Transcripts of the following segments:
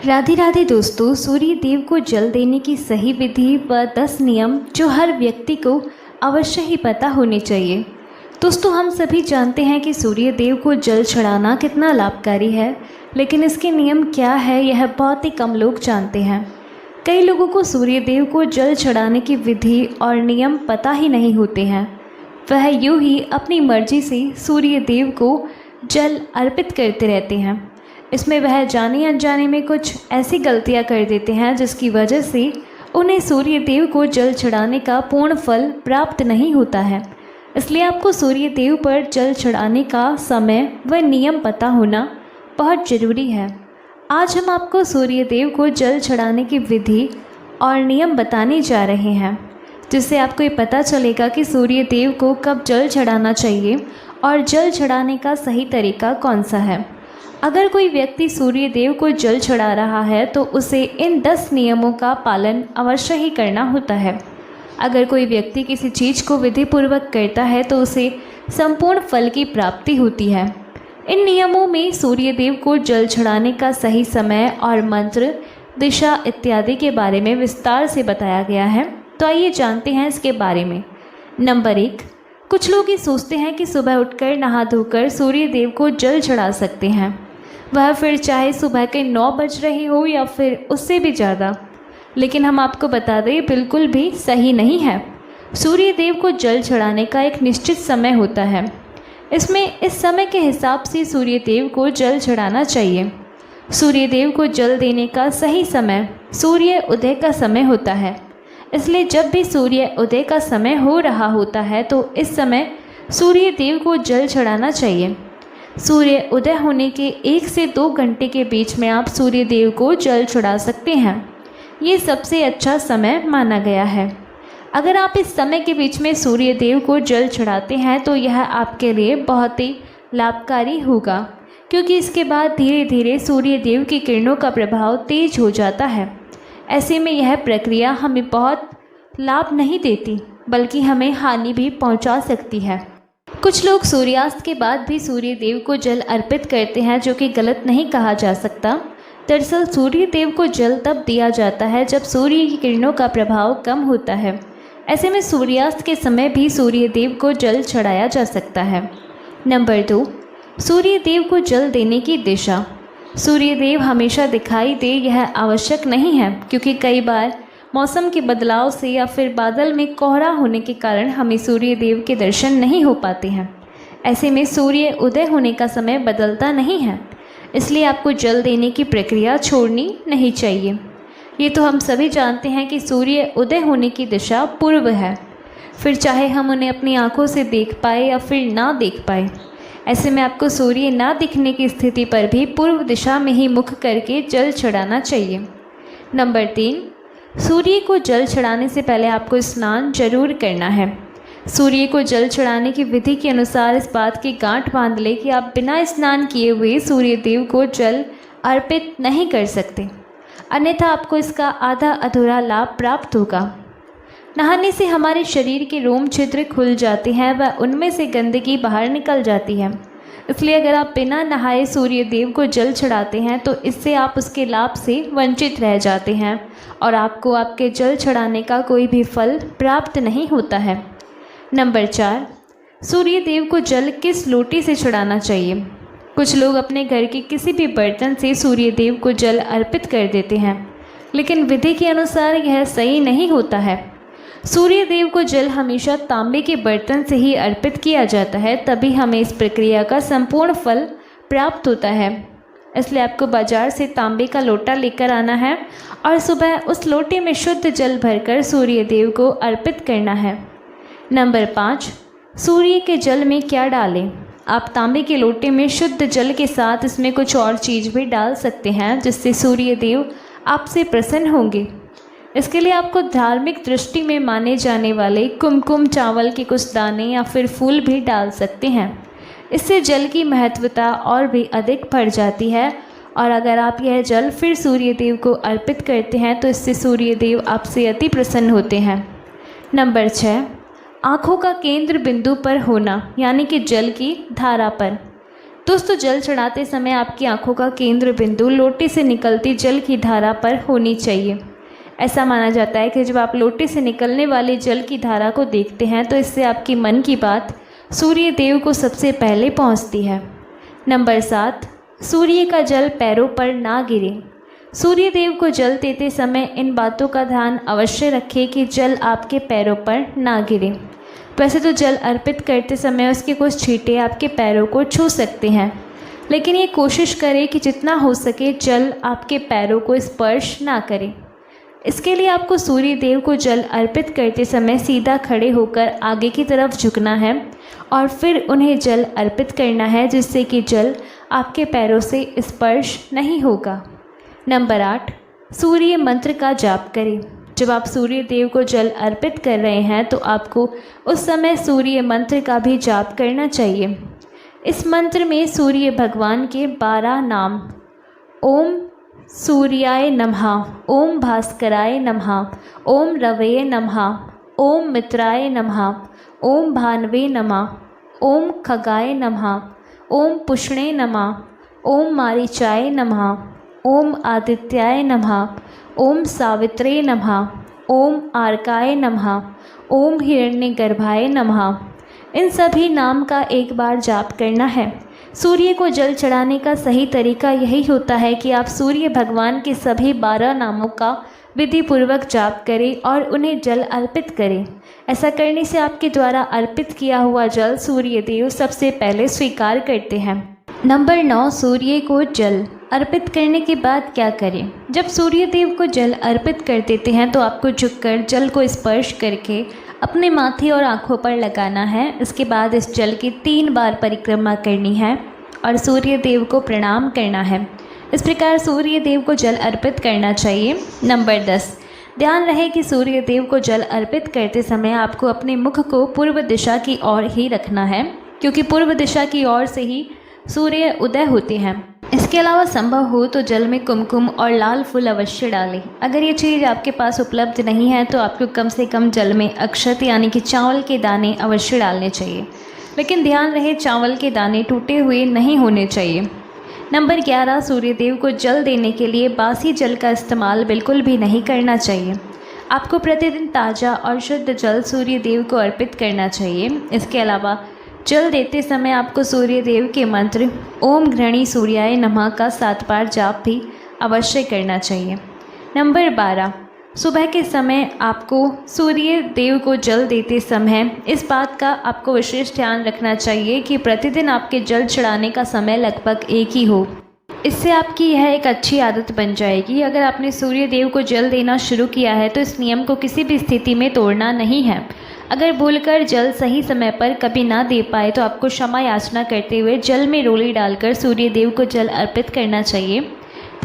राधे राधे दोस्तों, सूर्य देव को जल देने की सही विधि व 10 नियम जो हर व्यक्ति को अवश्य ही पता होने चाहिए। दोस्तों, हम सभी जानते हैं कि सूर्य देव को जल चढ़ाना कितना लाभकारी है, लेकिन इसके नियम क्या है यह बहुत ही कम लोग जानते हैं। कई लोगों को सूर्य देव को जल चढ़ाने की विधि और नियम पता ही नहीं होते हैं। वह यूं ही अपनी मर्जी से सूर्य देव को जल अर्पित करते रहते हैं। इसमें वह जाने अनजाने में कुछ ऐसी गलतियां कर देते हैं जिसकी वजह से उन्हें सूर्य देव को जल चढ़ाने का पूर्ण फल प्राप्त नहीं होता है। इसलिए आपको सूर्य देव पर जल चढ़ाने का समय व नियम पता होना बहुत ज़रूरी है। आज हम आपको सूर्य देव को जल चढ़ाने की विधि और नियम बताने जा रहे हैं, जिससे आपको ये पता चलेगा कि सूर्य देव को कब जल चढ़ाना चाहिए और जल चढ़ाने का सही तरीका कौन सा है। अगर कोई व्यक्ति सूर्य देव को जल चढ़ा रहा है तो उसे इन 10 नियमों का पालन अवश्य ही करना होता है। अगर कोई व्यक्ति किसी चीज़ को विधिपूर्वक करता है तो उसे संपूर्ण फल की प्राप्ति होती है। इन नियमों में सूर्य देव को जल चढ़ाने का सही समय और मंत्र, दिशा इत्यादि के बारे में विस्तार से बताया गया है। तो आइए जानते हैं इसके बारे में। नंबर 1, कुछ लोग ये सोचते हैं कि सुबह उठकर नहा धोकर सूर्य देव को जल चढ़ा सकते हैं, वह फिर चाहे सुबह के 9 बज रहे हो या फिर उससे भी ज़्यादा। लेकिन हम आपको बता दें, बिल्कुल भी सही नहीं है। सूर्य देव को जल चढ़ाने का एक निश्चित समय होता है। इसमें इस समय के हिसाब से सूर्य देव को जल चढ़ाना चाहिए। सूर्य देव को जल देने का सही समय सूर्य उदय का समय होता है। इसलिए जब भी सूर्य उदय का समय हो रहा होता है तो इस समय सूर्य देव को जल चढ़ाना चाहिए। सूर्य उदय होने के 1 से 2 घंटे के बीच में आप सूर्य देव को जल चढ़ा सकते हैं। ये सबसे अच्छा समय माना गया है। अगर आप इस समय के बीच में सूर्य देव को जल चढ़ाते हैं तो यह आपके लिए बहुत ही लाभकारी होगा, क्योंकि इसके बाद धीरे धीरे सूर्य देव की किरणों का प्रभाव तेज हो जाता है। ऐसे में यह प्रक्रिया हमें बहुत लाभ नहीं देती, बल्कि हमें हानि भी पहुंचा सकती है। कुछ लोग सूर्यास्त के बाद भी सूर्य देव को जल अर्पित करते हैं, जो कि गलत नहीं कहा जा सकता। दरअसल सूर्य देव को जल तब दिया जाता है जब सूर्य की किरणों का प्रभाव कम होता है। ऐसे में सूर्यास्त के समय भी सूर्य देव को जल चढ़ाया जा सकता है। नंबर 2, सूर्य देव को जल देने की दिशा। सूर्य देव हमेशा दिखाई दे यह आवश्यक नहीं है, क्योंकि कई बार मौसम के बदलाव से या फिर बादल में कोहरा होने के कारण हमें सूर्य देव के दर्शन नहीं हो पाते हैं। ऐसे में सूर्य उदय होने का समय बदलता नहीं है, इसलिए आपको जल देने की प्रक्रिया छोड़नी नहीं चाहिए। ये तो हम सभी जानते हैं कि सूर्य उदय होने की दिशा पूर्व है, फिर चाहे हम उन्हें अपनी आँखों से देख पाए या फिर ना देख पाए। ऐसे में आपको सूर्य ना दिखने की स्थिति पर भी पूर्व दिशा में ही मुख करके जल चढ़ाना चाहिए। नंबर 3, सूर्य को जल चढ़ाने से पहले आपको स्नान जरूर करना है। सूर्य को जल चढ़ाने की विधि के अनुसार इस बात की गांठ बांध ले कि आप बिना स्नान किए हुए सूर्य देव को जल अर्पित नहीं कर सकते, अन्यथा आपको इसका आधा अधूरा लाभ प्राप्त होगा। नहाने से हमारे शरीर के रोम छिद्र खुल जाते हैं व उनमें से गंदगी बाहर निकल जाती है। इसलिए अगर आप बिना नहाए सूर्य देव को जल चढ़ाते हैं तो इससे आप उसके लाभ से वंचित रह जाते हैं और आपको आपके जल चढ़ाने का कोई भी फल प्राप्त नहीं होता है। नंबर 4, सूर्य देव को जल किस लोटे से चढ़ाना चाहिए। कुछ लोग अपने घर के किसी भी बर्तन से सूर्य देव को जल अर्पित कर देते हैं, लेकिन विधि के अनुसार यह सही नहीं होता है। सूर्य देव को जल हमेशा तांबे के बर्तन से ही अर्पित किया जाता है, तभी हमें इस प्रक्रिया का संपूर्ण फल प्राप्त होता है। इसलिए आपको बाजार से तांबे का लोटा लेकर आना है और सुबह उस लोटे में शुद्ध जल भरकर सूर्य देव को अर्पित करना है। नंबर 5, सूर्य के जल में क्या डालें। आप तांबे के लोटे में शुद्ध जल के साथ इसमें कुछ और चीज़ भी डाल सकते हैं, जिससे सूर्य देव आपसे प्रसन्न होंगे। इसके लिए आपको धार्मिक दृष्टि में माने जाने वाले कुमकुम चावल के कुछ दाने या फिर फूल भी डाल सकते हैं। इससे जल की महत्वता और भी अधिक बढ़ जाती है, और अगर आप यह जल फिर सूर्य देव को अर्पित करते हैं तो इससे सूर्य देव आपसे अति प्रसन्न होते हैं। नंबर 6, आँखों का केंद्र बिंदु पर होना, यानी कि जल की धारा पर। दोस्तों, जल चढ़ाते समय आपकी आंखों का केंद्र बिंदु लोटे से निकलती जल की धारा पर होनी चाहिए। ऐसा माना जाता है कि जब आप लोटे से निकलने वाले जल की धारा को देखते हैं तो इससे आपकी मन की बात सूर्य देव को सबसे पहले पहुंचती है। नंबर 7, सूर्य का जल पैरों पर ना गिरे। सूर्य देव को जल देते समय इन बातों का ध्यान अवश्य रखें कि जल आपके पैरों पर ना गिरे। वैसे तो जल अर्पित करते समय उसके कुछ छींटे आपके पैरों को छू सकते हैं, लेकिन ये कोशिश करें कि जितना हो सके जल आपके पैरों को स्पर्श ना करे। इसके लिए आपको सूर्य देव को जल अर्पित करते समय सीधा खड़े होकर आगे की तरफ झुकना है और फिर उन्हें जल अर्पित करना है, जिससे कि जल आपके पैरों से स्पर्श नहीं होगा। नंबर 8, सूर्य मंत्र का जाप करें। जब आप सूर्य देव को जल अर्पित कर रहे हैं तो आपको उस समय सूर्य मंत्र का भी जाप करना चाहिए। इस मंत्र में सूर्य भगवान के 12 नाम ओम सूर्याय नमः, ओम भास्कराय नमः, ओम रवये नमः, ओम मित्राय नमः, ओम भानवे नमः, ओम खगाय नमः, ओम पुष्णे नमः, ओम मारीचाय नमः, ओम आदित्याय नमः, ओम सावित्रे नमः, ओम आर्काय नमः, ओम हिरण्यगर्भाय नमः। इन सभी नाम का एक बार जाप करना है। सूर्य को जल चढ़ाने का सही तरीका यही होता है कि आप सूर्य भगवान के सभी 12 नामों का विधि पूर्वक जाप करें और उन्हें जल अर्पित करें। ऐसा करने से आपके द्वारा अर्पित किया हुआ जल सूर्य देव सबसे पहले स्वीकार करते हैं। नंबर 9, सूर्य को जल अर्पित करने के बाद क्या करें। जब सूर्य देव को जल अर्पित कर देते हैं तो आपको झुककर जल को स्पर्श करके अपने माथे और आँखों पर लगाना है। इसके बाद इस जल की 3 बार परिक्रमा करनी है और सूर्य देव को प्रणाम करना है। इस प्रकार सूर्य देव को जल अर्पित करना चाहिए। नंबर 10, ध्यान रहे कि सूर्य देव को जल अर्पित करते समय आपको अपने मुख को पूर्व दिशा की ओर ही रखना है, क्योंकि पूर्व दिशा की ओर से ही सूर्य उदय होते हैं। इसके अलावा संभव हो तो जल में कुमकुम और लाल फूल अवश्य डालें। अगर ये चीज़ आपके पास उपलब्ध नहीं है तो आपको कम से कम जल में अक्षत यानी कि चावल के दाने अवश्य डालने चाहिए, लेकिन ध्यान रहे चावल के दाने टूटे हुए नहीं होने चाहिए। नंबर 11, सूर्य देव को जल देने के लिए बासी जल का इस्तेमाल बिल्कुल भी नहीं करना चाहिए। आपको प्रतिदिन ताज़ा और शुद्ध जल सूर्य देव को अर्पित करना चाहिए। इसके अलावा जल देते समय आपको सूर्य देव के मंत्र ओम घृणी सूर्याय नमः का 7 बार जाप भी अवश्य करना चाहिए। नंबर 12, सुबह के समय आपको सूर्य देव को जल देते समय इस बात का आपको विशेष ध्यान रखना चाहिए कि प्रतिदिन आपके जल चढ़ाने का समय लगभग एक ही हो। इससे आपकी यह एक अच्छी आदत बन जाएगी। अगर आपने सूर्य देव को जल देना शुरू किया है तो इस नियम को किसी भी स्थिति में तोड़ना नहीं है। अगर भूलकर जल सही समय पर कभी ना दे पाए तो आपको क्षमा याचना करते हुए जल में रोली डालकर सूर्य देव को जल अर्पित करना चाहिए।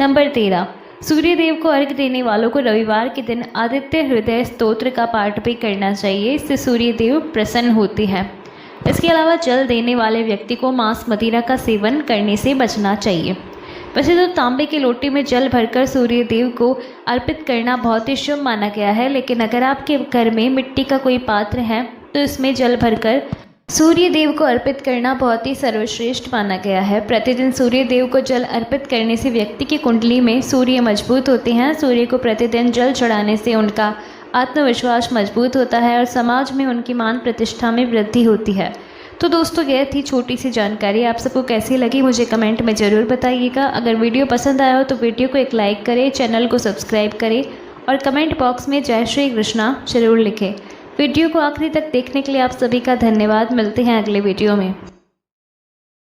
नंबर 13, सूर्य देव को अर्घ्य देने वालों को रविवार के दिन आदित्य हृदय स्तोत्र का पाठ भी करना चाहिए। इससे सूर्य देव प्रसन्न होते हैं। इसके अलावा जल देने वाले व्यक्ति को मांस मदिरा का सेवन करने से बचना चाहिए। वैसे तो तांबे के लोटे में जल भरकर सूर्य देव को अर्पित करना बहुत ही शुभ माना गया है, लेकिन अगर आपके घर में मिट्टी का कोई पात्र है तो इसमें जल भरकर सूर्य देव को अर्पित करना बहुत ही सर्वश्रेष्ठ माना गया है। प्रतिदिन सूर्य देव को जल अर्पित करने से व्यक्ति की कुंडली में सूर्य मजबूत होते हैं। सूर्य को प्रतिदिन जल चढ़ाने से उनका आत्मविश्वास मजबूत होता है और समाज में उनकी मान प्रतिष्ठा में वृद्धि होती है। तो दोस्तों, यह थी छोटी सी जानकारी। आप सबको कैसी लगी मुझे कमेंट में ज़रूर बताइएगा। अगर वीडियो पसंद आया हो तो वीडियो को एक लाइक करें, चैनल को सब्सक्राइब करें और कमेंट बॉक्स में जय श्री कृष्णा जरूर लिखें। वीडियो को आखिरी तक देखने के लिए आप सभी का धन्यवाद। मिलते हैं अगले वीडियो में।